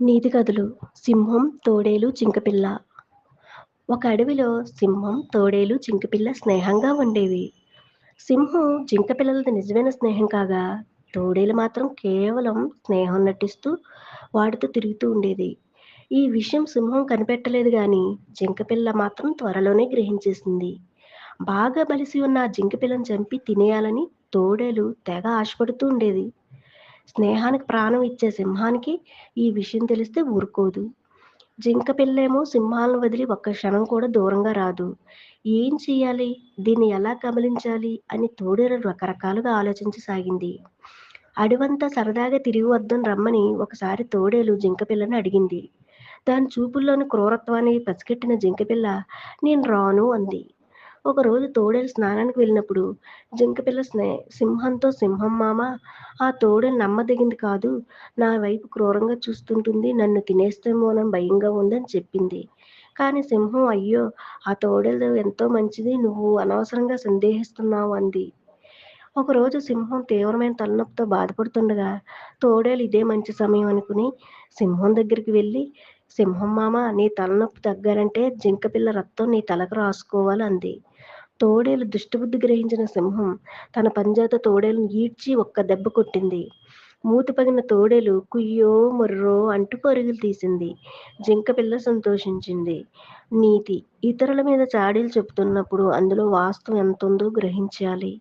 నీతి కథలు సింహం, తోడేలు, జింకపిల్ల. ఒక అడవిలో సింహం, తోడేలు, జింకపిల్ల స్నేహంగా ఉండేవి. సింహం జింకపిల్లలది నిజమైన స్నేహం కాగా, తోడేలు మాత్రం కేవలం స్నేహం నటిస్తూ వాటితో తిరుగుతూ ఉండేది. ఈ విషయం సింహం కనిపెట్టలేదు గాని, జింకపిల్ల మాత్రం త్వరలోనే గ్రహించేసింది. బాగా బలిసి ఉన్న ఆ జింకపిల్లని చంపి తినేయాలని తోడేలు తెగ ఆశపడుతూ ఉండేది. స్నేహానికి ప్రాణం ఇచ్చే సింహానికి ఈ విషయం తెలిస్తే ఊరుకోదు. జింక పిల్లేమో సింహాలను వదిలి ఒక్క క్షణం కూడా దూరంగా రాదు. ఏం చెయ్యాలి? దీన్ని ఎలా కబళించాలి? అని తోడేలు రకరకాలుగా ఆలోచించసాగింది. అడవంతా సరదాగా తిరిగి వద్దాం రమ్మని ఒకసారి తోడేలు జింకపిల్లని అడిగింది. దాని చూపుల్లోని క్రూరత్వాన్ని పసిగట్టిన జింకపిల్ల నేను రాను అంది. ఒకరోజు తోడేలు స్నానానికి వెళ్ళినప్పుడు జింకపిల్ల సింహంతో సింహం మామ, ఆ తోడేలు నమ్మదగింది కాదు. నా వైపు క్రూరంగా చూస్తుంటుంది. నన్ను తినేస్తేమోనని భయంగా ఉందని చెప్పింది. కానీ సింహం అయ్యో! ఆ తోడేలు ఎంతో మంచిది. నువ్వు అనవసరంగా సందేహిస్తున్నావు అంది. ఒకరోజు సింహం తీవ్రమైన తలనొప్పితో బాధపడుతుండగా, తోడేలు ఇదే మంచి సమయం అనుకుని సింహం దగ్గరికి వెళ్ళి, సింహం మామ నీ తలనొప్పి తగ్గాలంటే జింకపిల్ల రక్తం నీ తలకు రాసుకోవాలి అంది. తోడేలు దుష్టబుద్ధి గ్రహించిన సింహం తన పంజాతో తోడేలుని ఈడ్చి ఒక్క దెబ్బ కొట్టింది. మూతి పగిలిన తోడేలు కుయ్యో మొర్రో అంటూ పరుగులు తీసింది. జింకపిల్ల సంతోషించింది. నీతి: ఇతరుల మీద చాడీలు చెబుతున్నప్పుడు అందులో వాస్తవం ఎంతుందో గ్రహించాలి.